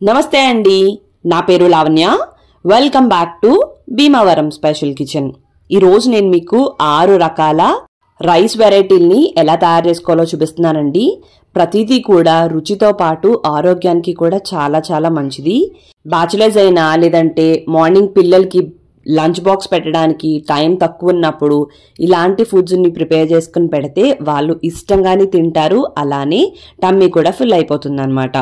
నమస్తే అండి, నా పేరు Lavanya. Welcome back to Bhimavaram special kitchen. ఈరోజు నేను మీకు 6 రకాల రైస్ వెరైటీల్ని ఎలా తయారు చేసుకోవాలో చూపిస్తున్నానండి. ప్రతిదీ కూడా రుచితో పాటు ఆరోగ్యానికి కూడా చాలా చాలా మంచిది. బ్యాచిలర్స్ అయినా లేదంటే మార్నింగ్ పిల్లలకి లంచ్ బాక్స్ పెట్టడానికి టైం తక్కువ ఉన్నప్పుడు ఇలాంటి ఫుడ్స్ని ప్రిపేర్ చేసుకుని పెడితే వాళ్ళు ఇష్టంగానే తింటారు, అలానే టమ్మీ కూడా ఫిల్ అయిపోతుంది అనమాట.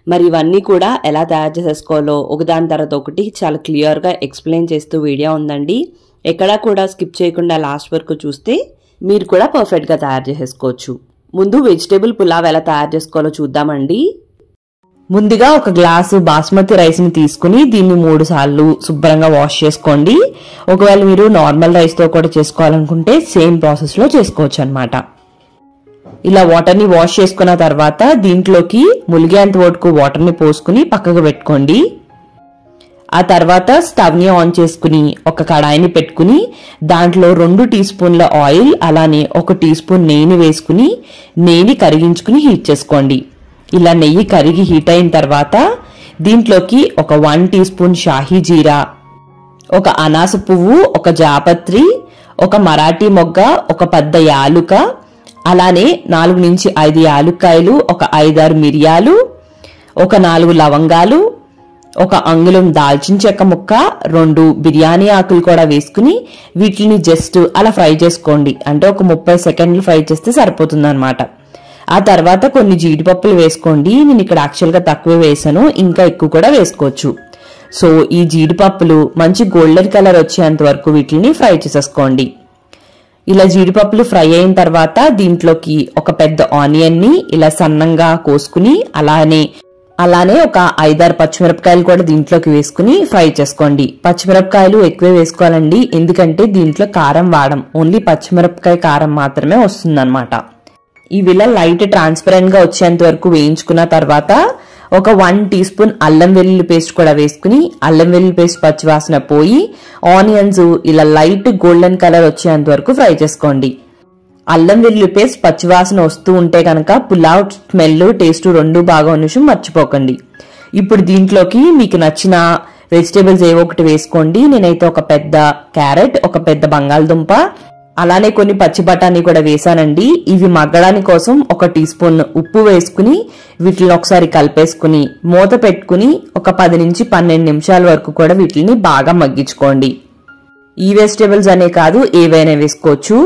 మరి ఇవన్నీ కూడా ఎలా తయారు చేసేసుకోవాలో ఒకదాని తర్వాత ఒకటి చాలా క్లియర్గా ఎక్స్ప్లెయిన్ చేస్తూ వీడియో ఉందండి. ఎక్కడా కూడా స్కిప్ చేయకుండా లాస్ట్ వరకు చూస్తే మీరు కూడా పర్ఫెక్ట్గా తయారు చేసేసుకోవచ్చు. ముందు వెజిటేబుల్ పులావ్ ఎలా తయారు చేసుకోవాలో చూద్దామండి. ముందుగా ఒక గ్లాసు బాస్మతి రైస్ ని తీసుకుని దీన్ని 3 సార్లు శుభ్రంగా వాష్ చేసుకోండి. ఒకవేళ మీరు నార్మల్ రైస్ తో కూడా చేసుకోవాలనుకుంటే సేమ్ ప్రాసెస్ లో చేసుకోవచ్చు అనమాట. ఇలా వాటర్ ని వాష్ చేసుకున్న తర్వాత దీంట్లోకి ములిగేంత వరకు వాటర్ ని పోసుకుని పక్కకు పెట్టుకోండి. ఆ తర్వాత స్టవ్ ని ఆన్ చేసుకుని ఒక కడాయిని పెట్టుకుని దాంట్లో 2 టీ స్పూన్ల ఆయిల్ అలానే 1 టీ స్పూన్ నెయ్యిని వేసుకుని నెయ్యిని కరిగించుకుని హీట్ చేసుకోండి. ఇలా నెయ్యి కరిగి హీట్ అయిన తర్వాత దీంట్లోకి ఒక 1 టీ స్పూన్ షాహీ జీరా, ఒక అనాస పువ్వు, ఒక జాపత్రి, ఒక మరాఠీ మొగ్గ, ఒక పెద్ద యాలుక, అలానే 4 నుంచి 5 యాలుక్కాయలు, ఒక 5-6 మిరియాలు, ఒక 4 లవంగాలు, ఒక అంగుళం దాల్చిన చెక్క ముక్క, 2 బిర్యానీ ఆకులు కూడా వేసుకుని వీటిని జస్ట్ అలా ఫ్రై చేసుకోండి. అంటే ఒక 30 సెకండ్లు ఫ్రై చేస్తే సరిపోతుంది అనమాట. ఆ తర్వాత కొన్ని జీడిపప్పులు వేసుకోండి. నేను ఇక్కడ యాక్చువల్గా తక్కువ వేసాను, ఇంకా ఎక్కువ కూడా వేసుకోవచ్చు. సో ఈ జీడిపప్పులు మంచి గోల్డెన్ కలర్ వచ్చేంత వరకు వీటిని ఫ్రై చేసేసుకోండి. ఇలా జీడిపప్పులు ఫ్రై అయిన తర్వాత దీంట్లోకి ఒక పెద్ద ఆనియన్ ని ఇలా సన్నంగా కోసుకుని అలానే ఒక 5-6 పచ్చిమిరపకాయలు కూడా దీంట్లోకి వేసుకుని ఫ్రై చేసుకోండి. పచ్చిమిరపకాయలు ఎక్కువే వేసుకోవాలండి, ఎందుకంటే దీంట్లో కారం వాడం, ఓన్లీ పచ్చిమిరపకాయ కారం మాత్రమే వస్తుందన్నమాట. ఇవిలా లైట్ ట్రాన్స్పరెంట్ గా వచ్చేంత వరకు వేయించుకున్న తర్వాత ఒక 1 టీ స్పూన్ అల్లం వెల్లుల్లి పేస్ట్ కూడా వేసుకుని అల్లం వెల్లుల్లి పేస్ట్ పచ్చివాసన పోయి ఆనియన్స్ ఇలా లైట్ గోల్డెన్ కలర్ వచ్చేంత వరకు ఫ్రై చేసుకోండి. అల్లం వెల్లుల్లి పేస్ట్ పచ్చివాసన వస్తూ ఉంటే కనుక పులావ్ స్మెల్ టేస్ట్ 2 బాగా ఉన్న మర్చిపోకండి. ఇప్పుడు దీంట్లోకి మీకు నచ్చిన వెజిటేబుల్స్ ఏవో ఒకటి వేసుకోండి. నేనైతే ఒక పెద్ద క్యారెట్, ఒక పెద్ద బంగాళదుంప, అలానే కొన్ని పచ్చి బఠానీ కూడా వేసానండి. ఇవి మగ్గడానికి కోసం 1 టీ స్పూన్ ఉప్పు వేసుకుని వీటిని ఒకసారి కలిపేసుకుని మూత పెట్టుకుని ఒక 10 నుంచి 12 నిమిషాల వరకు కూడా వీటిని బాగా మగ్గించుకోండి. ఈ వెజిటేబుల్స్ అనే కాదు, ఏవైనా వేసుకోవచ్చు.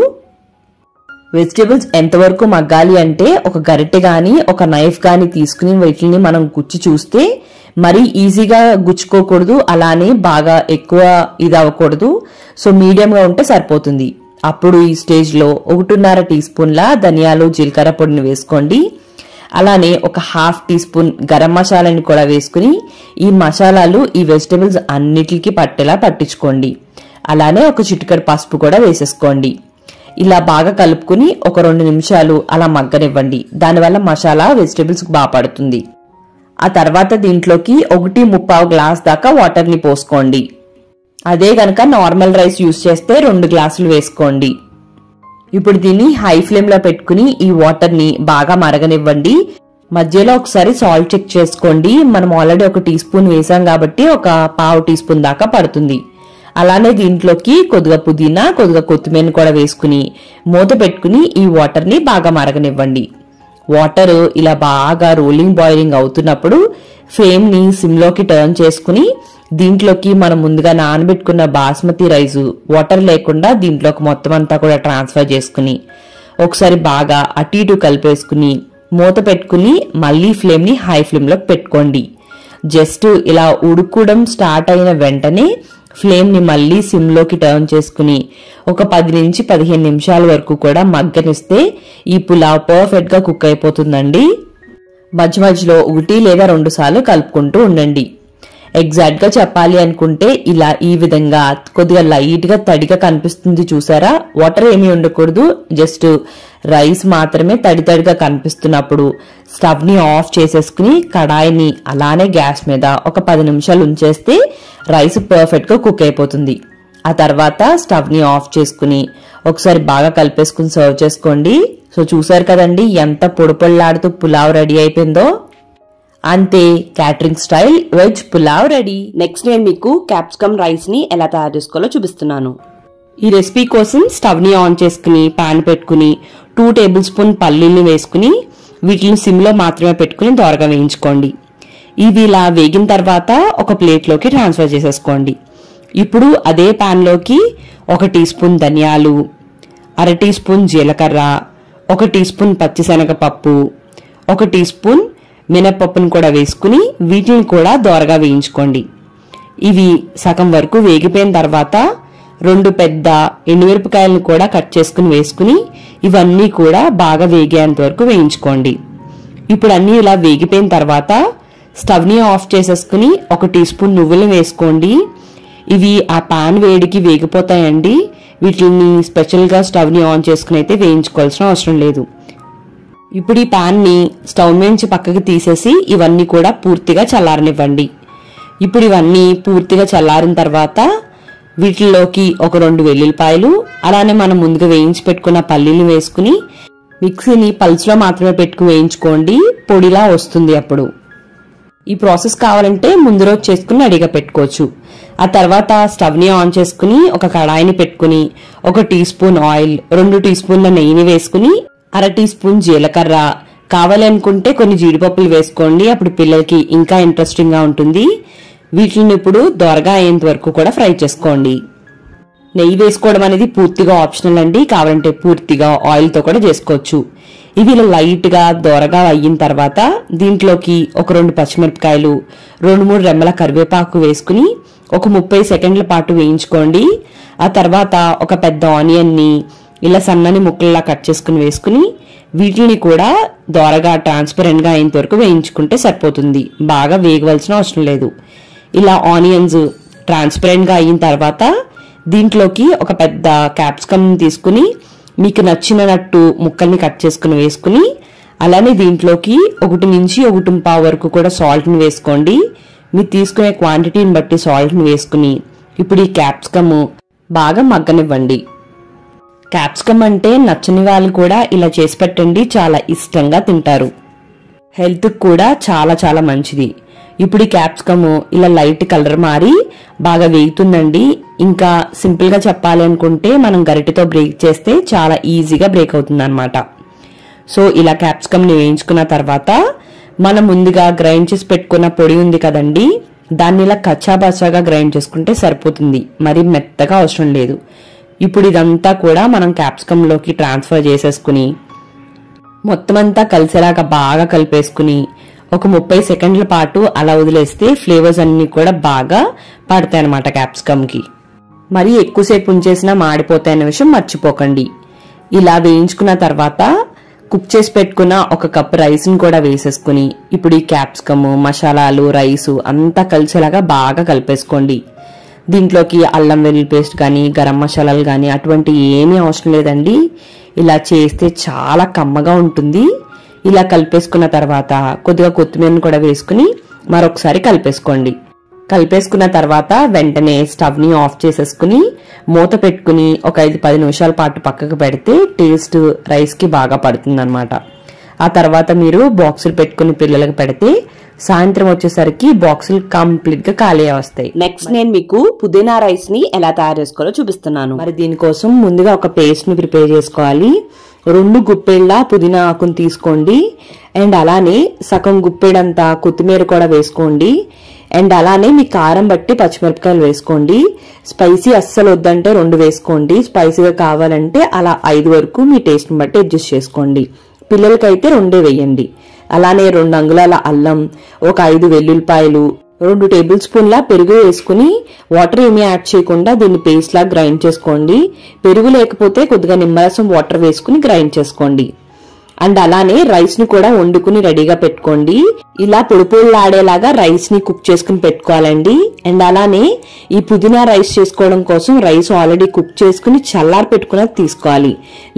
వెజిటేబుల్స్ ఎంతవరకు మగ్గాలి అంటే ఒక గరిటె గాని ఒక నైఫ్ గాని తీసుకుని వీటిని మనం గుచ్చి చూస్తే మరీ ఈజీగా గుచ్చుకోకూడదు, అలానే బాగా ఎక్కువ ఇది అవ్వకూడదు. సో మీడియంగా ఉంటే సరిపోతుంది. అప్పుడు ఈ స్టేజ్ లో 1.5 టీ స్పూన్ల ధనియాలు జీలకర్ర పొడిని వేసుకోండి. అలానే ఒక 1/2 టీ స్పూన్ గరం మసాలాని కూడా వేసుకుని ఈ మసాలాలు ఈ వెజిటేబుల్స్ అన్నిటికీ పట్టేలా పట్టించుకోండి. అలానే ఒక చిటికెడు పసుపు కూడా వేసేసుకోండి. ఇలా బాగా కలుపుకుని ఒక 2 నిమిషాలు అలా మగ్గనివ్వండి. దానివల్ల మసాలా వెజిటేబుల్స్ బాగా పడుతుంది. ఆ తర్వాత దీంట్లోకి 1.25 గ్లాస్ దాకా వాటర్ ని పోసుకోండి. అదే గనక నార్మల్ రైస్ యూజ్ చేస్తే 2 గ్లాసులు వేసుకోండి. ఇప్పుడు దీన్ని హై ఫ్లేమ్ లో పెట్టుకుని ఈ వాటర్ ని బాగా మరగనివ్వండి. మధ్యలో ఒకసారి సాల్ట్ చెక్ చేసుకోండి. మనం ఆల్రెడీ 1 టీ స్పూన్ వేసాం కాబట్టి ఒక 1/2 టీ స్పూన్ దాకా పడుతుంది. అలానే దీంట్లోకి కొద్దిగా పుదీనా, కొద్దిగా కొత్తిమీర కూడా వేసుకుని మూత పెట్టుకుని ఈ వాటర్ ని బాగా మరగనివ్వండి. వాటర్ ఇలా బాగా రోలింగ్ బాయిలింగ్ అవుతున్నప్పుడు ఫ్లేమ్ ని సిమ్ లోకి టర్న్ చేసుకుని దీంట్లోకి మనం ముందుగా నానబెట్టుకున్న బాస్మతి రైస్ వాటర్ లేకుండా దీంట్లోకి మొత్తం అంతా కూడా ట్రాన్స్ఫర్ చేసుకుని ఒకసారి బాగా అటు ఇటు కలిపేసుకుని మూత పెట్టుకుని మళ్ళీ ఫ్లేమ్ ని హై ఫ్లేమ్ లోకి పెట్టుకోండి. జస్ట్ ఇలా ఉడుకోవడం స్టార్ట్ అయిన వెంటనే ఫ్లేమ్ ని మళ్ళీ సిమ్ లోకి టర్న్ చేసుకుని ఒక 10 నుంచి 15 నిమిషాల వరకు కూడా మగ్గనిస్తే ఈ పులావ్ పర్ఫెక్ట్ గా కుక్ అయిపోతుందండి. మధ్య మధ్యలో 1 లేదా 2 సార్లు కలుపుకుంటూ ఉండండి. ఎగ్జాక్ట్ గా చెప్పాలి అనుకుంటే ఇలా ఈ విధంగా కొద్దిగా లైట్ గా తడిగా కనిపిస్తుంది చూసారా, వాటర్ ఏమీ ఉండకూడదు, జస్ట్ రైస్ మాత్రమే తడిగా కనిపిస్తున్నప్పుడు స్టవ్ ని ఆఫ్ చేసేసుకుని కడాయిని అలానే గ్యాస్ మీద ఒక 10 నిమిషాలు ఉంచేస్తే రైస్ పర్ఫెక్ట్ గా కుక్ అయిపోతుంది. ఆ తర్వాత స్టవ్ ని ఆఫ్ చేసుకుని ఒకసారి బాగా కలిపేసుకుని సర్వ్ చేసుకోండి. సో చూసారు కదండి ఎంత పొడిపొడిలాడుతూ పులావ్ రెడీ అయిపోయిందో. అంతే, catering style veg pulao ready. Next నేను మీకు క్యాప్సికమ్ రైస్ ని ఎలా తయారు చేసుకోవాలో చూపిస్తున్నాను. ఈ రెసిపీ కోసం స్టవ్ ని ఆన్ చేసుకుని పాన్ పెట్టుకుని 2 టేబుల్ స్పూన్ పల్లీల్ని వేసుకుని వీటిని సిమ్ లో మాత్రమే పెట్టుకుని దోరగా వేయించుకోండి. ఇవి ఇలా వేగిన తర్వాత ఒక ప్లేట్లోకి ట్రాన్స్ఫర్ చేసేసుకోండి. ఇప్పుడు అదే పాన్ లోకి 1 టీ స్పూన్ ధనియాలు, 1/2 టీ స్పూన్ జీలకర్ర, 1 టీ స్పూన్ పచ్చిశనగపప్పు, 1 టీ స్పూన్ మినపప్పును కూడా వేసుకుని వీటిని కూడా దోరగా వేయించుకోండి. ఇవి సగం వరకు వేగిపోయిన తర్వాత 2 పెద్ద ఎండుమిరపకాయలను కూడా కట్ చేసుకుని వేసుకుని ఇవన్నీ కూడా బాగా వేగేంత వరకు వేయించుకోండి. ఇప్పుడు అన్నీ ఇలా వేగిపోయిన తర్వాత స్టవ్ ని ఆఫ్ చేసేసుకుని 1 టీ స్పూన్ నువ్వులను వేసుకోండి. ఇవి ఆ పాన్ వేడికి వేగిపోతాయండి. వీటిని స్పెషల్ గా స్టవ్ ని ఆన్ చేసుకుని అయితే వేయించుకోవాల్సిన అవసరం లేదు. ఇప్పుడు ఈ పాన్ ని స్టవ్ నుంచి పక్కకి తీసేసి ఇవన్నీ కూడా పూర్తిగా చల్లారనివ్వండి. ఇప్పుడు ఇవన్నీ పూర్తిగా చల్లారిన తర్వాత వీటిల్లోకి 2 వెల్లుల్లిపాయలు, అలానే మనం ముందుగా వేయించి పెట్టుకున్న పల్లీలు వేసుకుని మిక్సీని పల్స్ లో మాత్రమే పెట్టుకుని వేయించుకోండి, పొడిలా వస్తుంది. అప్పుడు ఈ ప్రాసెస్ కావాలంటే ముందు రోజు చేసుకుని రెడీగా పెట్టుకోవచ్చు. ఆ తర్వాత స్టవ్ ని ఆన్ చేసుకుని ఒక కడాయిని పెట్టుకుని 1 టీ స్పూన్ ఆయిల్, 2 టీ స్పూన్ల నెయ్యిని వేసుకుని 1/2 టీ స్పూన్ జీలకర్ర, కావాలనుకుంటే కొన్ని జీడిపప్పులు వేసుకోండి, అప్పుడు పిల్లలకి ఇంకా ఇంట్రెస్టింగ్ గా ఉంటుంది. వీటిని ఇప్పుడు దోరగా అయ్యేంత వరకు కూడా ఫ్రై చేసుకోండి. నెయ్యి వేసుకోవడం అనేది పూర్తిగా ఆప్షనల్ అండి, కావాలంటే పూర్తిగా ఆయిల్ తో కూడా చేసుకోవచ్చు. ఇవి ఇలా లైట్ గా దోరగా అయిన తర్వాత దీంట్లోకి 2 పచ్చిమిరపకాయలు, 2-3 రెమ్మల కరివేపాకు వేసుకుని ఒక 30 సెకండ్ల పాటు వేయించుకోండి. ఆ తర్వాత ఒక పెద్ద ఆనియన్ ని ఇలా సన్నని ముక్కల్లా కట్ చేసుకుని వేసుకుని వీటిని కూడా దోరగా ట్రాన్స్పరెంట్ గా అయ్యేంత వరకు వేయించుకుంటే సరిపోతుంది, బాగా వేగవలసిన అవసరం లేదు. ఇలా ఆనియన్స్ ట్రాన్స్పరెంట్ గా అయిన తర్వాత దీంట్లోకి ఒక పెద్ద క్యాప్సికమ్ తీసుకుని మీకు నచ్చినట్టు ముక్కల్ని కట్ చేసుకుని వేసుకుని అలానే దీంట్లోకి 1 నుంచి 1.5 వరకు కూడా సాల్ట్ ని వేసుకోండి. మీరు తీసుకునే క్వాంటిటీని బట్టి సాల్ట్ ని వేసుకుని ఇప్పుడు ఈ క్యాప్సికమ్ బాగా మగ్గనివ్వండి. క్యాప్సికమ్ అంటే నచ్చని వాళ్ళు కూడా ఇలా చేసి పెట్టండి, చాలా ఇష్టంగా తింటారు. హెల్త్ కూడా చాలా చాలా మంచిది. ఇప్పుడు ఈ క్యాప్సికమ్ ఇలా లైట్ కలర్ మారి బాగా వేగుతుందండి. ఇంకా సింపుల్ గా చెప్పాలి అనుకుంటే మనం గరిటెతో బ్రేక్ చేస్తే చాలా ఈజీగా బ్రేక్ అవుతుంది అన్నమాట. సో ఇలా క్యాప్సికమ్ ని వేయించుకున్న తర్వాత మనం ముందుగా గ్రైండ్ చేసి పెట్టుకున్న పొడి ఉంది కదండి, దాన్ని ఇలా కచ్చాబచ్చాగా గ్రైండ్ చేసుకుంటే సరిపోతుంది, మరి మెత్తగా అవసరం లేదు. ఇప్పుడు ఇదంతా కూడా మనం క్యాప్సికమ్ లోకి ట్రాన్స్ఫర్ చేసేసుకుని మొత్తం అంతా కలిసేలాగా బాగా కలిపేసుకుని ఒక 30 సెకండ్ల పాటు అలా వదిలేస్తే ఫ్లేవర్స్ అన్ని కూడా బాగా పడతాయి అన్నమాట క్యాప్సికమ్ కి. మరి ఎక్కువసేపు ఉంచేసినా మాడిపోతాయన్న విషయం మర్చిపోకండి. ఇలా వేయించుకున్న తర్వాత కుక్ చేసి పెట్టుకున్న 1 కప్ రైస్ ని కూడా వేసేసుకుని ఇప్పుడు ఈ క్యాప్సికమ్, మసాలాలు, రైసు అంతా కలిసేలాగా బాగా కలిపేసుకోండి. దీంట్లోకి అల్లం వెల్లుల్లి పేస్ట్ కానీ గరం మసాలాలు కానీ అటువంటి ఏమీ అవసరం లేదండి. ఇలా చేస్తే చాలా కమ్మగా ఉంటుంది. ఇలా కలిపేసుకున్న తర్వాత కొద్దిగా కొత్తిమీరను కూడా వేసుకుని మరొకసారి కలిపేసుకోండి. కలిపేసుకున్న తర్వాత వెంటనే స్టవ్ ని ఆఫ్ చేసేసుకుని మూత పెట్టుకుని ఒక 5-10 నిమిషాల పాటు పక్కకు పెడితే టేస్ట్ రైస్ కి బాగా పడుతుంది అన్నమాట. ఆ తర్వాత మీరు బాక్సులు పెట్టుకుని పిల్లలకు పెడితే సాయంత్రం వచ్చేసరికి బాక్సులు కంప్లీట్ గా ఖాళీ వస్తాయి. నెక్స్ట్ నేను మీకు పుదీనా రైస్ ని ఎలా తయారు చేసుకోవాలో చూపిస్తున్నాను. మరి దీనికోసం ముందుగా ఒక పేస్ట్ ని ప్రిపేర్ చేసుకోవాలి. 2 గుప్పెళ్ళ పుదీనా ఆకుని తీసుకోండి. అండ్ అలానే సగం గుప్పెడంతా కొత్తిమీర కూడా వేసుకోండి. అండ్ అలానే మీ కారం బట్టి పచ్చిమిరపకాయలు వేసుకోండి. స్పైసీ అస్సలు వద్దంటే 2 వేసుకోండి, స్పైసీగా కావాలంటే అలా 5 వరకు మీ టేస్ట్ ని బట్టి అడ్జస్ట్ చేసుకోండి. పిల్లలకైతే 2 వేయండి. అలానే 2 అంగుళాల అల్లం, ఒక 5 వెల్లుల్లిపాయలు, 2 టేబుల్ స్పూన్ల పెరుగు వేసుకుని వాటర్ ఏమీ యాడ్ చేయకుండా దీన్ని పేస్ట్ లా గ్రైండ్ చేసుకోండి. పెరుగు లేకపోతే కొద్దిగా నిమ్మరసం వాటర్ వేసుకుని గ్రైండ్ చేసుకోండి. అండ్ అలానే రైస్ ని కూడా వండుకుని రెడీగా పెట్టుకోండి. ఇలా పొడిలాడేలాగా రైస్ ని కుక్ చేసుకుని పెట్టుకోవాలండి. అండ్ అలానే ఈ పుదీనా రైస్ చేసుకోవడం కోసం రైస్ ఆల్రెడీ కుక్ చేసుకుని చల్లారి పెట్టుకున్నది తీసుకోవాలి,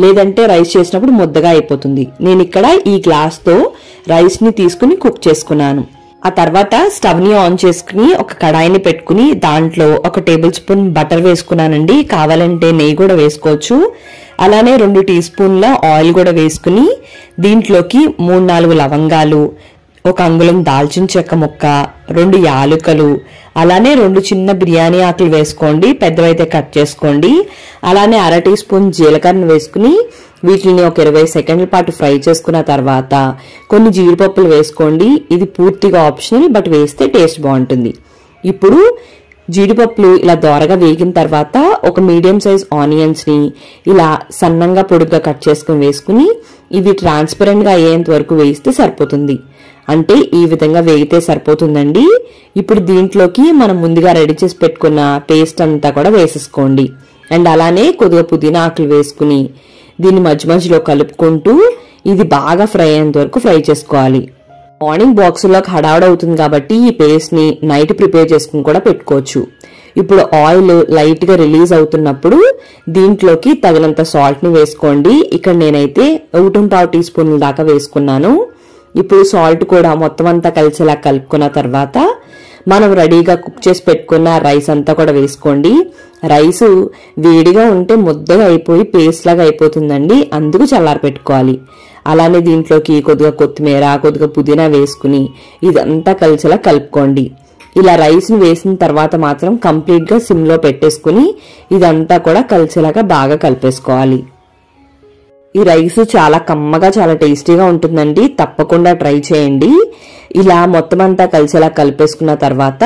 లేదంటే రైస్ చేసినప్పుడు ముద్దగా అయిపోతుంది. నేను ఇక్కడ ఈ గ్లాస్ తో రైస్ ని తీసుకుని కుక్ చేసుకున్నాను. ఆ తర్వాత స్టవ్ ని ఆన్ చేసుకుని ఒక కడాయిని పెట్టుకుని దాంట్లో 1 టేబుల్ స్పూన్ బటర్ వేసుకున్నానండి, కావాలంటే నెయ్యి కూడా వేసుకోవచ్చు. అలానే 2 టీ స్పూన్ల ఆయిల్ కూడా వేసుకుని దీంట్లోకి 3-4 లవంగాలు, ఒక అంగుళం దాల్చిన చెక్క ముక్క, 2 యాలుకలు, అలానే 2 చిన్న బిర్యానీ ఆకులు వేసుకోండి, పెద్దవైతే కట్ చేసుకోండి. అలానే 1/2 టీ స్పూన్ జీలకర్రను వేసుకుని వీటిని ఒక 20 సెకండ్ల పాటు ఫ్రై చేసుకున్న తర్వాత కొన్ని జీడిపప్పులు వేసుకోండి. ఇది పూర్తిగా ఆప్షనల్, బట్ వేస్తే టేస్ట్ బాగుంటుంది. ఇప్పుడు జీడిపప్పులు ఇలా దోరగా వేగిన తర్వాత ఒక మీడియం సైజ్ ఆనియన్స్ ని ఇలా సన్నంగా పొడుగ్గా కట్ చేసుకుని వేసుకుని ఇవి ట్రాన్స్పరెంట్ గా అయ్యేంత వరకు వేయిస్తే సరిపోతుంది. అంటే ఈ విధంగా వేగితే సరిపోతుందండి. ఇప్పుడు దీంట్లోకి మనం ముందుగా రెడీ చేసి పెట్టుకున్న పేస్ట్ అంతా కూడా వేసేసుకోండి. అండ్ అలానే కొద్దిగా పుదీనా ఆకులు వేసుకుని దీన్ని మధ్య మధ్యలో కలుపుకుంటూ ఇది బాగా ఫ్రై అయ్యేంత వరకు ఫ్రై చేసుకోవాలి. మార్నింగ్ బాక్సుల్లోకి హడావుడ్ అవుతుంది కాబట్టి ఈ పేస్ట్ ని నైట్ ప్రిపేర్ చేసుకుని కూడా పెట్టుకోవచ్చు. ఇప్పుడు ఆయిల్ లైట్ గా రిలీజ్ అవుతున్నప్పుడు దీంట్లోకి తగినంత సాల్ట్ ని వేసుకోండి. ఇక్కడ నేనైతే 1.5 టీ స్పూన్ల దాకా వేసుకున్నాను. ఇప్పుడు సాల్ట్ కూడా మొత్తం అంతా కలిసేలా కలుపుకున్న తర్వాత మనం రెడీగా కుక్ చేసి పెట్టుకున్న రైస్ అంతా కూడా వేసుకోండి. రైస్ వేడిగా ఉంటే ముద్దగా అయిపోయి పేస్ట్ లాగా అయిపోతుందండి, అందుకు చల్లారి పెట్టుకోవాలి. అలానే దీంట్లోకి కొద్దిగా కొత్తిమీర, కొద్దిగా పుదీనా వేసుకుని ఇదంతా కలిసేలా కలుపుకోండి. ఇలా రైస్ ని వేసిన తర్వాత మాత్రం కంప్లీట్ గా సిమ్ లో పెట్టేసుకుని ఇదంతా కూడా కలిసేలాగా బాగా కలిపేసుకోవాలి. ఈ రైస్ చాలా కమ్మగా చాలా టేస్టీగా ఉంటుందండి, తప్పకుండా ట్రై చేయండి. ఇలా మొత్తం అంతా కలిసేలా కలిపేసుకున్న తర్వాత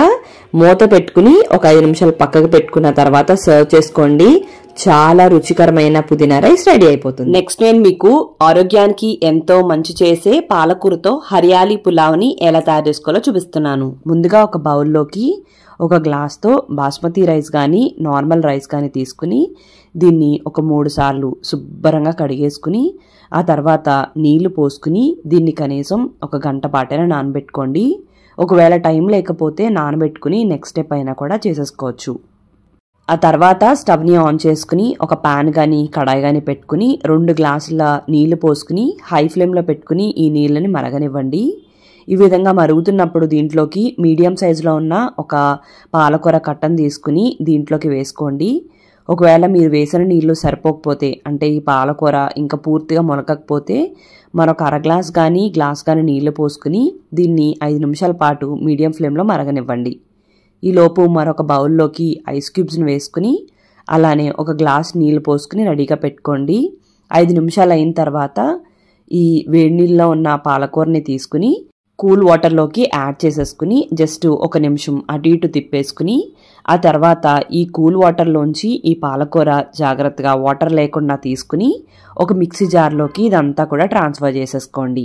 మూత పెట్టుకుని ఒక 5 నిమిషాలు పక్కకు పెట్టుకున్న తర్వాత సర్వ్ చేసుకోండి. చాలా రుచికరమైన పుదీనా రైస్ రెడీ అయిపోతుంది. నెక్స్ట్ నేను మీకు ఆరోగ్యానికి ఎంతో మంచి చేసే పాలకూరతో హరియాలీ పులావ్ని ఎలా తయారు చేసుకోవాలో చూపిస్తున్నాను. ముందుగా ఒక బౌల్లోకి ఒక గ్లాస్తో బాస్మతి రైస్ కానీ నార్మల్ రైస్ కానీ తీసుకుని దీన్ని ఒక 3 సార్లు శుభ్రంగా కడిగేసుకుని ఆ తర్వాత నీళ్లు పోసుకుని దీన్ని కనీసం ఒక గంట పాటైనా నానబెట్టుకోండి. ఒకవేళ టైం లేకపోతే నానబెట్టుకుని నెక్స్ట్ స్టెప్ అయినా కూడా చేసేసుకోవచ్చు. ఆ తర్వాత స్టవ్ని ఆన్ చేసుకుని ఒక పాన్ కానీ కడాయి కానీ పెట్టుకుని 2 గ్లాసుల నీళ్లు పోసుకుని హై ఫ్లేమ్లో పెట్టుకుని ఈ నీళ్ళని మరగనివ్వండి. ఈ విధంగా మరుగుతున్నప్పుడు దీంట్లోకి మీడియం సైజులో ఉన్న ఒక పాలకూర కట్టను తీసుకుని దీంట్లోకి వేసుకోండి. ఒకవేళ మీరు వేసిన నీళ్లు సరిపోకపోతే, అంటే ఈ పాలకూర ఇంకా పూర్తిగా మొలకకపోతే మరొక 1/2 గ్లాస్ కానీ గ్లాస్ కానీ నీళ్లు పోసుకుని దీన్ని 5 నిమిషాల పాటు మీడియం ఫ్లేమ్లో మరగనివ్వండి. ఈలోపు మరొక బౌల్లోకి ఐస్ క్యూబ్స్ని వేసుకుని అలానే ఒక గ్లాస్ నీళ్లు పోసుకుని రెడీగా పెట్టుకోండి. 5 నిమిషాలు అయిన తర్వాత ఈ వేడి నీళ్ళలో ఉన్న పాలకూరని తీసుకుని కూల్ వాటర్లోకి యాడ్ చేసేసుకుని జస్ట్ 1 నిమిషం అటు ఇటు తిప్పేసుకుని ఆ తర్వాత ఈ కూల్ వాటర్లోంచి ఈ పాలకూర జాగ్రత్తగా వాటర్ లేకుండా తీసుకుని ఒక మిక్సీ జార్లోకి ఇదంతా కూడా ట్రాన్స్ఫర్ చేసేసుకోండి.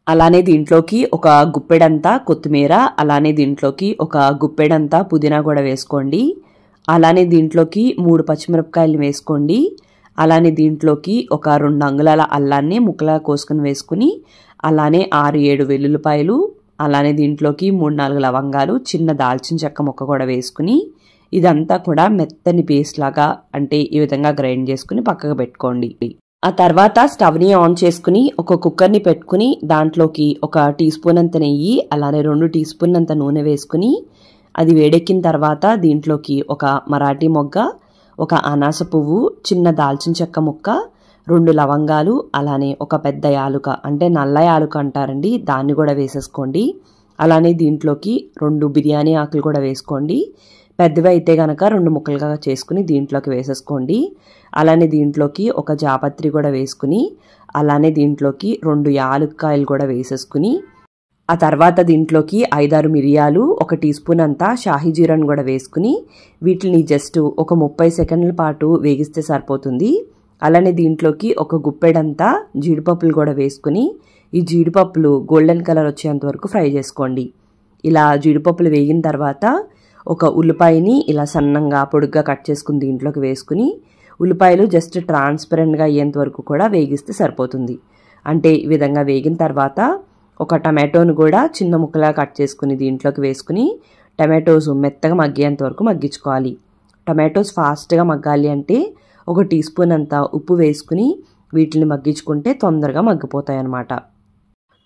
అలానే దీంట్లోకి ఒక గుప్పెడంతా కొత్తిమీర, అలానే దీంట్లోకి ఒక గుప్పెడంతా పుదీనా కూడా వేసుకోండి. అలానే దీంట్లోకి 3 పచ్చిమిరపకాయలు వేసుకోండి. అలానే దీంట్లోకి ఒక 2 అంగుళాల అల్లాన్ని ముక్కలా కోసుకుని వేసుకుని అలానే 6-7 వెల్లుల్లిపాయలు, అలానే దీంట్లోకి 3-4 లవంగాలు, చిన్న దాల్చిన చెక్క ముక్క కూడా వేసుకుని ఇదంతా కూడా మెత్తని పేస్ట్ లాగా అంటే ఈ విధంగా గ్రైండ్ చేసుకుని పక్కకు పెట్టుకోండి. ఆ తర్వాత స్టవ్ని ఆన్ చేసుకుని ఒక కుక్కర్ని పెట్టుకుని దాంట్లోకి 1 టీ స్పూన్ అంత నెయ్యి, అలానే 2 టీ స్పూన్ అంత నూనె వేసుకుని అది వేడెక్కిన తర్వాత దీంట్లోకి ఒక మరాఠీ మొగ్గ, ఒక అనాస పువ్వు, చిన్న దాల్చిన చెక్క ముక్క, 2 లవంగాలు, అలానే ఒక పెద్ద యాలుక అంటే నల్ల యాలుక అంటారండి, దాన్ని కూడా వేసేసుకోండి. అలానే దీంట్లోకి 2 బిర్యానీ ఆకులు కూడా వేసుకోండి. పెద్దవి అయితే గనక 2 ముక్కలుగా చేసుకుని దీంట్లోకి వేసేసుకోండి. అలానే దీంట్లోకి ఒక జాపత్రి కూడా వేసుకుని అలానే దీంట్లోకి 2 యాలుక్కాయలు కూడా వేసేసుకుని ఆ తర్వాత దీంట్లోకి 5-6 మిరియాలు, 1 టీ స్పూన్ అంతా షాహీ జీరాను కూడా వేసుకుని వీటిని జస్ట్ ఒక 30 సెకండ్ల పాటు వేగిస్తే సరిపోతుంది. అలానే దీంట్లోకి ఒక గుప్పెడంతా జీడిపప్పులు కూడా వేసుకుని ఈ జీడిపప్పులు గోల్డెన్ కలర్ వచ్చేంత వరకు ఫ్రై చేసుకోండి. ఇలా జీడిపప్పులు వేగిన తర్వాత ఒక ఉల్లిపాయని ఇలా సన్నంగా పొడుగ్గా కట్ చేసుకుని దీంట్లోకి వేసుకుని ఉల్లిపాయలు జస్ట్ ట్రాన్స్పరెంట్గా అయ్యేంత వరకు కూడా వేగిస్తే సరిపోతుంది. అంటే ఈ విధంగా వేగిన తర్వాత ఒక టమాటోను కూడా చిన్న ముక్కలా కట్ చేసుకుని దీంట్లోకి వేసుకుని టమాటోస్ మెత్తగా మగ్గేంత వరకు మగ్గించుకోవాలి. టమాటోస్ ఫాస్ట్గా మగ్గాలి అంటే 1 టీ స్పూన్ అంతా ఉప్పు వేసుకుని వీటిని మగ్గించుకుంటే తొందరగా మగ్గిపోతాయి అన్నమాట.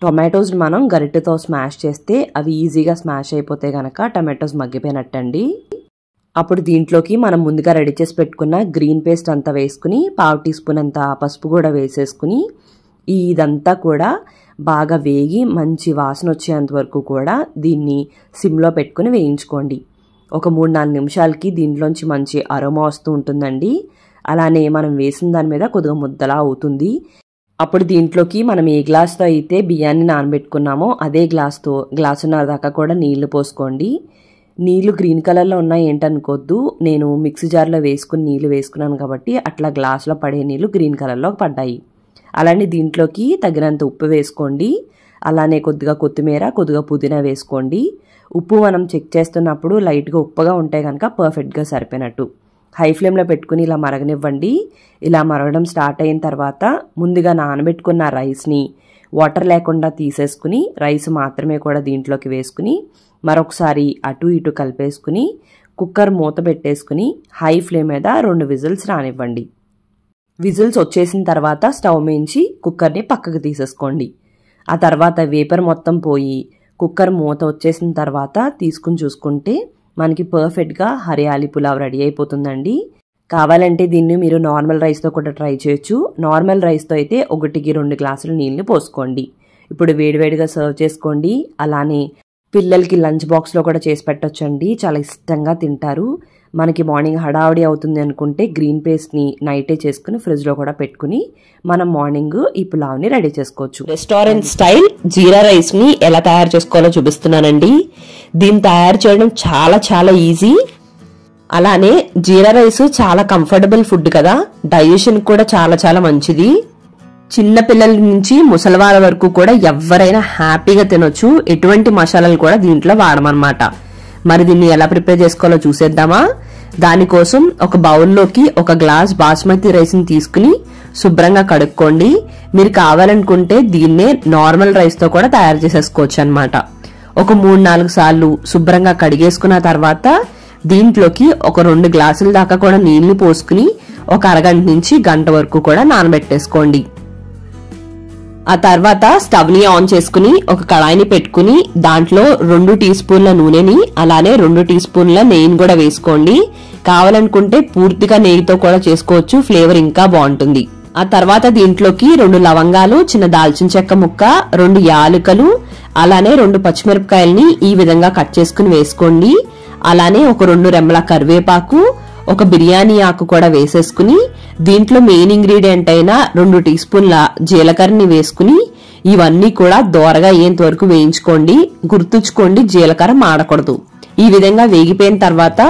టొమాటోస్ మనం గరిటెతో స్మాష్ చేస్తే అవి ఈజీగా స్మాష్ అయిపోతే గనక టమాటోస్ మగ్గిపోయినట్టండి. అప్పుడు దీంట్లోకి మనం ముందుగా రెడీ చేసి పెట్టుకున్న గ్రీన్ పేస్ట్ అంతా వేసుకుని 1/2 టీ స్పూన్ అంతా పసుపు కూడా వేసేసుకుని ఇదంతా కూడా బాగా వేగి మంచి వాసన వచ్చేంత వరకు కూడా దీన్ని సిమ్లో పెట్టుకుని వేయించుకోండి. ఒక 3-4 నిమిషాలకి దీంట్లోంచి మంచి అరోమా వస్తూ ఉంటుందండి. అలానే మనం వేసిన దాని మీద కొద్దిగా ముద్దలా అవుతుంది. అప్పుడు దీంట్లోకి మనం ఏ గ్లాస్తో అయితే బియ్యాన్ని నానబెట్టుకున్నామో అదే గ్లాస్తో గ్లాసున్నర దాకా కూడా నీళ్లు పోసుకోండి. నీళ్లు గ్రీన్ కలర్లో ఉన్నాయి ఏంటనుకోద్దు, నేను మిక్సీ జార్లో వేసుకుని నీళ్లు వేసుకున్నాను కాబట్టి అట్లా గ్లాసులో పడే నీళ్లు గ్రీన్ కలర్లో పడ్డాయి. అలానే దీంట్లోకి తగినంత ఉప్పు వేసుకోండి. అలానే కొద్దిగా కొత్తిమీర, కొద్దిగా పుదీనా వేసుకోండి. ఉప్పు మనం చెక్ చేస్తున్నప్పుడు లైట్గా ఉప్పుగా ఉంటే కనుక పర్ఫెక్ట్గా సరిపోయినట్టు. హై ఫ్లేమ్లో పెట్టుకుని ఇలా మరగనివ్వండి. ఇలా మరగడం స్టార్ట్ అయిన తర్వాత ముందుగా నానబెట్టుకున్న రైస్ని వాటర్ లేకుండా తీసేసుకుని రైస్ మాత్రమే కూడా దీంట్లోకి వేసుకుని మరొకసారి అటు ఇటు కలిపేసుకుని కుక్కర్ మూత పెట్టేసుకుని హై ఫ్లేమ్ మీద 2 విజిల్స్ రానివ్వండి. విజిల్స్ వచ్చేసిన తర్వాత స్టవ్ మించి కుక్కర్ని పక్కకు తీసేసుకోండి. ఆ తర్వాత వేపర్ మొత్తం పోయి కుక్కర్ మూత వచ్చేసిన తర్వాత తీసుకుని చూసుకుంటే మనకి పర్ఫెక్ట్గా హరియాలి పులావ్ రెడీ అయిపోతుందండి. కావాలంటే దీన్ని మీరు నార్మల్ రైస్తో కూడా ట్రై చేయొచ్చు. నార్మల్ రైస్తో అయితే 1-2 గ్లాసులు నీళ్లు పోసుకోండి. ఇప్పుడు వేడివేడిగా సర్వ్ చేసుకోండి. అలానే పిల్లలకి లంచ్ బాక్స్లో కూడా చేసి పెట్టొచ్చండి, చాలా ఇష్టంగా తింటారు. మనకి మార్నింగ్ హడావుడి అవుతుంది అనుకుంటే గ్రీన్ పేస్ట్ని నైటే చేసుకుని ఫ్రిడ్జ్లో కూడా పెట్టుకుని మనం మార్నింగ్ ఈ పులావ్ని రెడీ చేసుకోవచ్చు. రెస్టారెంట్ స్టైల్ జీరా రైస్ని ఎలా తయారు చేసుకోవాలో చూపిస్తున్నానండి. దీన్ని తయారు చేయడం చాలా చాలా ఈజీ. అలానే జీరా రైస్ చాలా కంఫర్టబుల్ ఫుడ్ కదా, డైజెషన్ కూడా చాలా చాలా మంచిది. చిన్న పిల్లల నుంచి ముసలివాళ్ళ వరకు కూడా ఎవరైనా హ్యాపీగా తినొచ్చు. ఎటువంటి మసాలాలు కూడా దీంట్లో వాడమన్నమాట. మరి దీన్ని ఎలా ప్రిపేర్ చేసుకోవాలో చూసేద్దామా. దానికోసం ఒక బౌల్లోకి 1 గ్లాస్ బాస్మతి రైస్ని తీసుకుని శుభ్రంగా కడుక్కోండి. మీరు కావాలనుకుంటే దీన్నే నార్మల్ రైస్తో కూడా తయారు చేసేసుకోవచ్చు అనమాట. ఒక 3-4 సార్లు శుభ్రంగా కడిగేసుకున్న తర్వాత దీంట్లోకి ఒక 2 గ్లాసుల దాకా కూడా నీళ్లు పోసుకుని ఒక అరగంట నుంచి గంట వరకు కూడా నానబెట్టేసుకోండి. ఆ తర్వాత స్టవ్ ని ఆన్ చేసుకుని ఒక కడాయిని పెట్టుకుని దాంట్లో 2 టీ స్పూన్ల నూనెని అలానే 2 టీ స్పూన్ల నెయ్యిని కూడా వేసుకోండి. కావాలనుకుంటే పూర్తిగా నెయ్యితో కూడా చేసుకోవచ్చు, ఫ్లేవర్ ఇంకా బాగుంటుంది. ఆ తర్వాత దీంట్లోకి 2 లవంగాలు, చిన్న దాల్చిన చెక్క ముక్క, 2 యాలకులు, అలానే 2 పచ్చిమిరపకాయల్ని ఈ విధంగా కట్ చేసుకుని వేసుకోండి. అలానే ఒక 2 రెమ్మల కరివేపాకు, ఒక బిర్యానీ ఆకు కూడా వేసేసుకుని దీంట్లో మెయిన్ ఇంగ్రీడియంట్ అయిన 2 టీ స్పూన్ల జీలకర్రని వేసుకుని ఇవన్నీ కూడా దోరగా అయ్యేంత వరకు వేయించుకోండి. గుర్తుంచుకోండి, జీలకర్ర మాడకూడదు. ఈ విధంగా వేగిపోయిన తర్వాత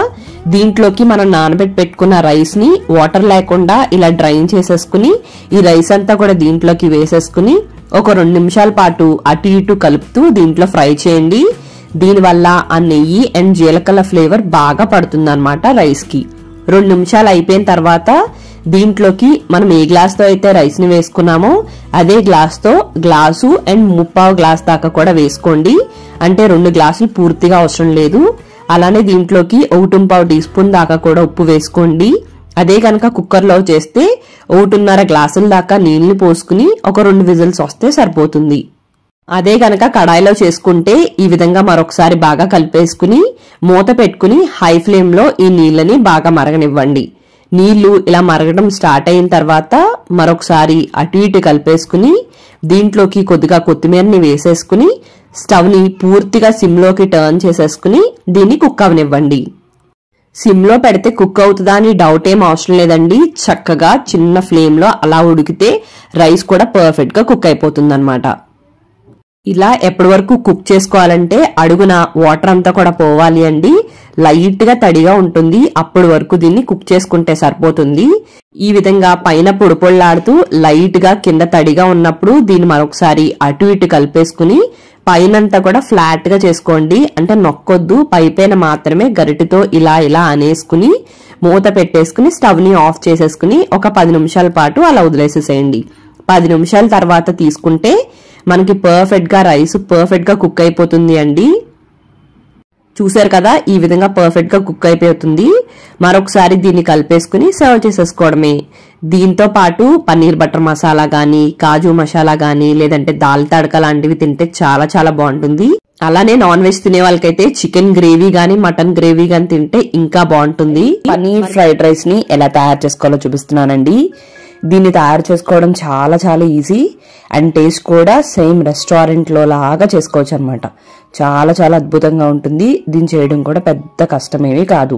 దీంట్లోకి మనం నానబెట్టి పెట్టుకున్న రైస్ ని వాటర్ లేకుండా ఇలా డ్రైన్ చేసేసుకుని ఈ రైస్ అంతా కూడా దీంట్లోకి వేసేసుకుని ఒక 2 నిమిషాల పాటు అటు ఇటు కలుపుతూ దీంట్లో ఫ్రై చేయండి. దీనివల్ల ఆ నెయ్యి అండ్ జీలకర్ర ఫ్లేవర్ బాగా పడుతుంది అన్నమాట రైస్ కి. 2 నిమిషాలు అయిపోయిన తర్వాత దీంట్లోకి మనం ఏ గ్లాస్ తో అయితే రైస్ ని వేసుకున్నామో అదే గ్లాస్ తో గ్లాసు అండ్ 3/4 గ్లాస్ దాకా కూడా వేసుకోండి. అంటే 2 గ్లాసులు పూర్తిగా అవసరం లేదు. అలానే దీంట్లోకి 1.5 టీ స్పూన్ దాకా కూడా ఉప్పు వేసుకోండి. అదే కనుక కుక్కర్ లో చేస్తే 1.5 గ్లాసుల దాకా నీళ్లు పోసుకుని ఒక 2 విజిల్స్ వస్తే సరిపోతుంది. అదే గనక కడాయిలో చేసుకుంటే ఈ విధంగా మరొకసారి బాగా కలిపేసుకుని మూత పెట్టుకుని హై ఫ్లేమ్ లో ఈ నీళ్ళని బాగా మరగనివ్వండి. నీళ్లు ఇలా మరగడం స్టార్ట్ అయిన తర్వాత మరొకసారి అటు ఇటు కలిపేసుకుని దీంట్లోకి కొద్దిగా కొత్తిమీరని వేసేసుకుని స్టవ్ ని పూర్తిగా సిమ్ లోకి టర్న్ చేసేసుకుని దీన్ని కుక్ అవనివ్వండి. సిమ్ లో పెడితే కుక్ అవుతుందా అని డౌట్ ఏం అవసరం లేదండి. చక్కగా చిన్న ఫ్లేమ్ లో అలా ఉడికితే రైస్ కూడా పర్ఫెక్ట్ గా కుక్ అయిపోతుంది అన్నమాట. ఇలా ఎప్పటి వరకు కుక్ చేసుకోవాలంటే అడుగున వాటర్ అంతా కూడా పోవాలి అండి. లైట్ గా తడిగా ఉంటుంది, అప్పటి వరకు దీన్ని కుక్ చేసుకుంటే సరిపోతుంది. ఈ విధంగా పైన పొడిపొళ్ళాడుతూ లైట్ గా కింద తడిగా ఉన్నప్పుడు దీన్ని మరొకసారి అటు ఇటు కలిపేసుకుని పైనంతా కూడా ఫ్లాట్ గా చేసుకోండి. అంటే నొక్కొద్దు, పైపైన మాత్రమే గరిటెతో ఇలా ఇలా అనేసుకుని మూత పెట్టేసుకుని స్టవ్ ని ఆఫ్ చేసేసుకుని ఒక 10 నిమిషాల పాటు అలా వదిలేసేసేయండి. 10 నిమిషాల తర్వాత తీసుకుంటే మనకి పర్ఫెక్ట్ గా రైస్ పర్ఫెక్ట్ గా కుక్ అయిపోతుంది అండి. చూసారు కదా, ఈ విధంగా పర్ఫెక్ట్ గా కుక్ అయిపోతుంది. మరొకసారి దీన్ని కలిపేసుకుని సర్వ్ చేసేసుకోవడమే. దీంతో పాటు పన్నీర్ బటర్ మసాలా గానీ, కాజు మసాలా గానీ, లేదంటే దాల్ తడక లాంటివి తింటే చాలా చాలా బాగుంటుంది. అలానే నాన్ వెజ్ తినే వాళ్ళకైతే చికెన్ గ్రేవీ గానీ, మటన్ గ్రేవీ గానీ తింటే ఇంకా బాగుంటుంది. పన్నీర్ ఫ్రైడ్ రైస్ ని ఎలా తయారు చేసుకోవాలో చూపిస్తున్నానండి. దీన్ని తయారు చేసుకోవడం చాలా చాలా ఈజీ అండ్ టేస్ట్ కూడా సేమ్ రెస్టారెంట్లో లాగా చేసుకోవచ్చు అనమాట. చాలా చాలా అద్భుతంగా ఉంటుంది. దీన్ని చేయడం కూడా పెద్ద కష్టమేమీ కాదు.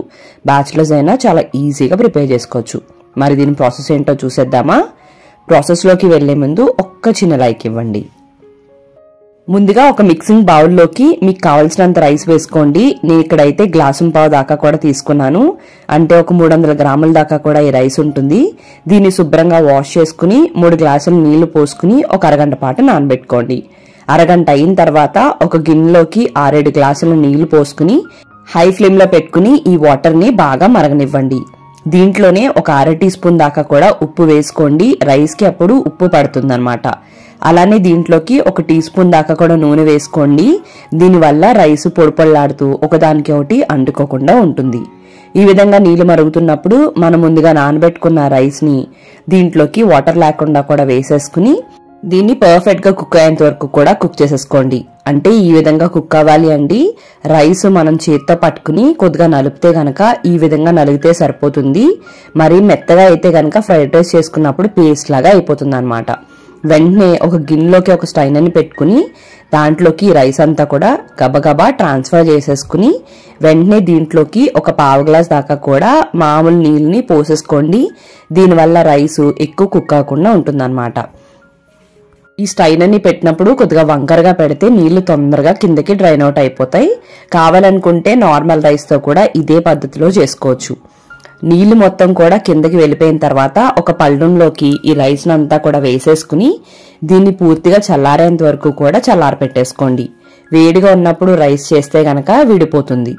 బ్యాచిలర్స్ అయినా చాలా ఈజీగా ప్రిపేర్ చేసుకోవచ్చు. మరి దీని ప్రాసెస్ ఏంటో చూసేద్దామా? ప్రాసెస్లోకి వెళ్లే ముందు ఒక్క చిన్న లైక్ ఇవ్వండి. ముందుగా ఒక మిక్సింగ్ బౌల్లోకి మీకు కావాల్సినంత రైస్ వేసుకోండి. నేను ఇక్కడైతే గ్లాసు పావు దాకా కూడా తీసుకున్నాను. అంటే ఒక 300 గ్రాముల దాకా కూడా ఈ రైస్ ఉంటుంది. దీన్ని శుభ్రంగా వాష్ చేసుకుని 3 గ్లాసులు నీళ్లు పోసుకుని ఒక అరగంట పాటు నానబెట్టుకోండి. అరగంట అయిన తర్వాత ఒక గిన్నెలోకి 6-7 గ్లాసుల నీళ్లు పోసుకుని హై ఫ్లేమ్ లో పెట్టుకుని ఈ వాటర్ ని బాగా మరగనివ్వండి. దీంట్లోనే ఒక 1/2 టీ స్పూన్ దాకా కూడా ఉప్పు వేసుకోండి. రైస్ కి అప్పుడు ఉప్పు పడుతుందన్నమాట. అలానే దీంట్లోకి 1 టీ స్పూన్ దాకా కూడా నూనె వేసుకోండి. దీనివల్ల రైస్ పొడిపొడలాడుతూ ఒకదానికి ఒకటి అంటుకోకుండా ఉంటుంది. ఈ విధంగా నీళ్లు మరుగుతున్నప్పుడు మనం ముందుగా నానబెట్టుకున్న రైస్ ని దీంట్లోకి వాటర్ లేకుండా కూడా వేసేసుకుని దీన్ని పర్ఫెక్ట్ గా కుక్ అయ్యేంత వరకు కూడా కుక్ చేసేసుకోండి. అంటే ఈ విధంగా కుక్ అవ్వాలి అండి. రైస్ మనం చేత్తో పట్టుకుని కొద్దిగా నలిపితే గనక ఈ విధంగా నలిగితే సరిపోతుంది. మరి మెత్తగా అయితే గనక ఫ్రైడ్ రైస్ చేసుకున్నప్పుడు పేస్ట్ లాగా అయిపోతుంది అనమాట. వెంటనే ఒక గిన్నెలోకి ఒక స్టైనర్ ని పెట్టుకుని దాంట్లోకి రైస్ అంతా కూడా గబగబా ట్రాన్స్ఫర్ చేసేసుకుని వెంటనే దీంట్లోకి ఒక పావు గ్లాస్ దాకా కూడా మామూలు నీళ్ళని పోసేసుకోండి. దీనివల్ల రైస్ ఎక్కువ కుక్ అవ్వకుండా ఉంటుందన్నమాట. ఈ స్టైనర్ ని పెట్టినప్పుడు కొద్దిగా వంకరగా పెడితే నీళ్లు తొందరగా కిందకి డ్రైన్ అవుట్ అయిపోతాయి. కావాలనుకుంటే నార్మల్ రైస్ తో కూడా ఇదే పద్ధతిలో చేసుకోవచ్చు. నీళ్లు మొత్తం కూడా కిందకి వెళ్ళిపోయిన తర్వాత ఒక పళ్ళెంలోకి ఈ రైస్ అంతా కూడా వేసేసుకుని దీన్ని పూర్తిగా చల్లారేంత వరకు కూడా చల్లారపెట్టేసుకోండి. వేడిగా ఉన్నప్పుడు రైస్ చేస్తే గనక విడిపోతుంది.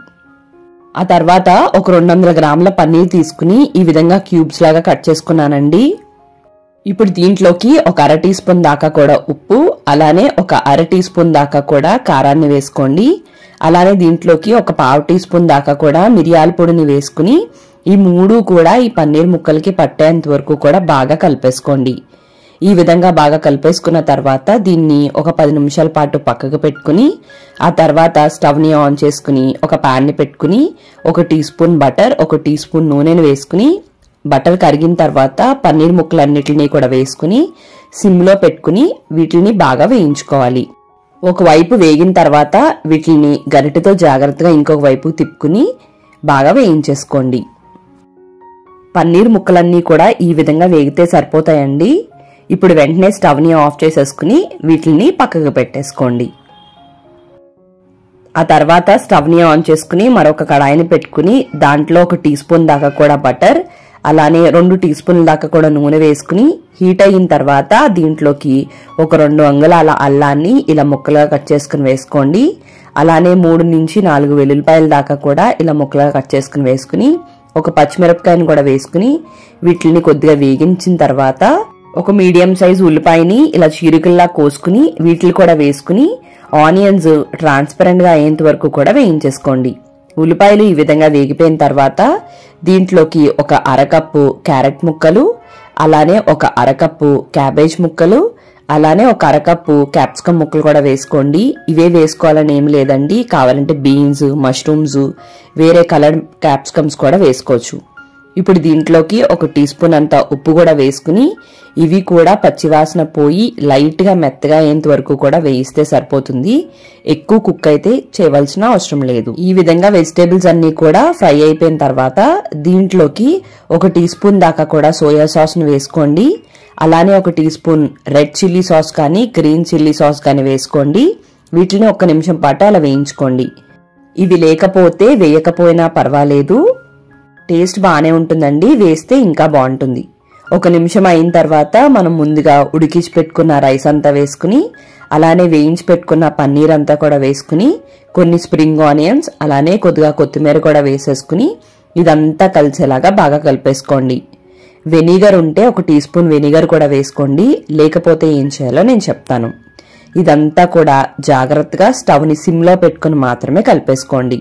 ఆ తర్వాత ఒక 200 గ్రాముల పన్నీర్ తీసుకుని ఈ విధంగా క్యూబ్స్ లాగా కట్ చేసుకున్నానండి. ఇప్పుడు దీంట్లోకి ఒక 1/2 టీ స్పూన్ దాకా కూడా ఉప్పు, అలానే ఒక 1/2 టీ స్పూన్ దాకా కూడా కారాన్ని వేసుకోండి. అలానే దీంట్లోకి ఒక పావు టీ స్పూన్ దాకా కూడా మిరియాల పొడిని వేసుకుని ఈ 3 కూడా ఈ పన్నీర్ ముక్కలకి పట్టేంత వరకు కూడా బాగా కలిపేసుకోండి. ఈ విధంగా బాగా కలిపేసుకున్న తర్వాత దీన్ని ఒక 10 నిమిషాల పాటు పక్కకు పెట్టుకుని ఆ తర్వాత స్టవ్ ని ఆన్ చేసుకుని ఒక పాన్ ని పెట్టుకుని 1 teaspoon butter, 1 teaspoon నూనెను వేసుకుని బటర్ కరిగిన తర్వాత పన్నీర్ ముక్కలన్నిటిని కూడా వేసుకుని సిమ్ లో పెట్టుకుని వీటిని బాగా వేయించుకోవాలి. ఒకవైపు వేగిన తర్వాత వీటిని గరిటెతో జాగ్రత్తగా ఇంకొక వైపు తిప్పుకుని బాగా వేయించేసుకోండి. పన్నీర్ ముక్కలన్నీ కూడా ఈ విధంగా వేగితే సరిపోతాయండి. ఇప్పుడు వెంటనే స్టవ్ ని ఆఫ్ చేసేసుకుని వీటిని పక్కకు పెట్టేసుకోండి. ఆ తర్వాత స్టవ్ ని ఆన్ చేసుకుని మరొక కడాయిని పెట్టుకుని దాంట్లో 1 టీ స్పూన్ దాకా కూడా బటర్, అలానే 2 టీ స్పూన్ల దాకా కూడా నూనె వేసుకుని హీట్ అయిన తర్వాత దీంట్లోకి ఒక 2 అంగుళాల అల్లాన్ని ఇలా ముక్కలుగా కట్ చేసుకుని వేసుకోండి. అలానే 3 నుంచి 4 వెల్లుల్లిపాయల దాకా కూడా ఇలా ముక్కలుగా కట్ చేసుకుని వేసుకుని ఒక పచ్చిమిరపకాయని కూడా వేసుకుని వీటిని కొద్దిగా వేగించిన తర్వాత ఒక మీడియం సైజ్ ఉల్లిపాయని ఇలా చీరికల్లా కోసుకుని వీటిని కూడా వేసుకుని ఆనియన్స్ ట్రాన్స్పరెంట్ గా అయ్యేంత వరకు కూడా వేయించేసుకోండి. ఉల్లిపాయలు ఈ విధంగా వేగిపోయిన తర్వాత దీంట్లోకి ఒక 1/2 కప్పు క్యారెట్ ముక్కలు, అలానే ఒక 1/2 కప్పు క్యాబేజ్ ముక్కలు, అలానే ఒక 1/2 కప్పు క్యాప్సికమ్ ముక్కలు కూడా వేసుకోండి. ఇవే వేసుకోవాలని ఏమి లేదండి. కావాలంటే బీన్స్, మష్రూమ్స్, వేరే కలర్ క్యాప్సికమ్స్ కూడా వేసుకోవచ్చు. ఇప్పుడు దీంట్లోకి 1 టీ స్పూన్ అంత ఉప్పు కూడా వేసుకుని ఇవి కూడా పచ్చివాసన పోయి లైట్ గా మెత్తగా అయ్యేంత వరకు కూడా వేయిస్తే సరిపోతుంది. ఎక్కువ కుక్ అయితే చేయవలసిన అవసరం లేదు. ఈ విధంగా వెజిటేబుల్స్ అన్ని కూడా ఫ్రై అయిపోయిన తర్వాత దీంట్లోకి 1 టీ స్పూన్ దాకా కూడా సోయా సాస్ ను వేసుకోండి. అలానే 1 teaspoon red chilli sauce కానీ గ్రీన్ చిల్లీ సాస్ కానీ వేసుకోండి. వీటిని 1 నిమిషం పాటు అలా వేయించుకోండి. ఇవి లేకపోతే వేయకపోయినా పర్వాలేదు, టేస్ట్ బాగానే ఉంటుందండి. వేస్తే ఇంకా బాగుంటుంది. 1 నిమిషం అయిన తర్వాత మనం ముందుగా ఉడికించి పెట్టుకున్న రైస్ అంతా వేసుకుని అలానే వేయించి పెట్టుకున్న పన్నీర్ అంతా కూడా వేసుకుని కొన్ని స్ప్రింగ్ ఆనియన్స్ అలానే కొద్దిగా కొత్తిమీర కూడా వేసేసుకుని ఇదంతా కలిసేలాగా బాగా కలిపేసుకోండి. వెనిగర్ ఉంటే 1 టీ స్పూన్ వెనిగర్ కూడా వేసుకోండి. లేకపోతే ఏం చేయాలో నేను చెప్తాను. ఇదంతా కూడా జాగ్రత్తగా స్టవ్ ని సిమ్ లో పెట్టుకుని మాత్రమే కలిపేసుకోండి.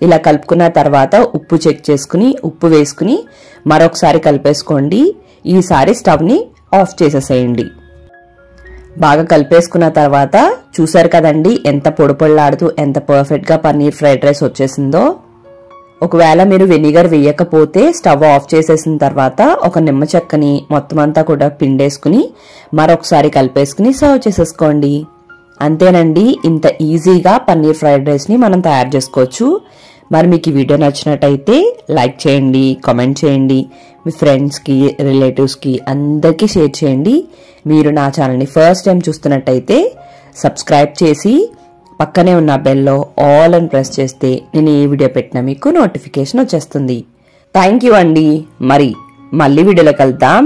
ఇలా కలుపుకున్న తర్వాత ఉప్పు చెక్ చేసుకుని ఉప్పు వేసుకుని మరొకసారి కలిపేసుకోండి. ఈసారి స్టవ్ ని ఆఫ్ చేసేసేయండి. బాగా కలిపేసుకున్న తర్వాత చూసారు కదండి ఎంత పొడిపొడలాడుతూ ఎంత పర్ఫెక్ట్ గా పన్నీర్ ఫ్రైడ్ రైస్ వచ్చేసిందో. ఒకవేళ మీరు వెనిగర్ వేయకపోతే స్టవ్ ఆఫ్ చేసేసిన తర్వాత ఒక నిమ్మ చెక్కని మొత్తం అంతా కూడా పిండేసుకుని మరొకసారి కలిపేసుకుని సర్వ్ చేసేసుకోండి. అంతేనండి, ఇంత ఈజీగా పన్నీర్ ఫ్రైడ్ రైస్ ని మనం తయారు చేసుకోవచ్చు. మరి మీకు ఈ వీడియో నచ్చినట్టయితే లైక్ చేయండి, కామెంట్ చేయండి, మీ ఫ్రెండ్స్కి రిలేటివ్స్కి అందరికీ షేర్ చేయండి. మీరు నా ఛానల్ని ఫస్ట్ టైం చూస్తున్నట్టయితే సబ్స్క్రైబ్ చేసి పక్కనే ఉన్న బెల్లో ఆల్ అని ప్రెస్ చేస్తే నేను ఏ వీడియో పెట్టినా మీకు నోటిఫికేషన్ వచ్చేస్తుంది. థ్యాంక్ యూ అండి. మరి మళ్ళీ వీడియోలో కలుద్దాం.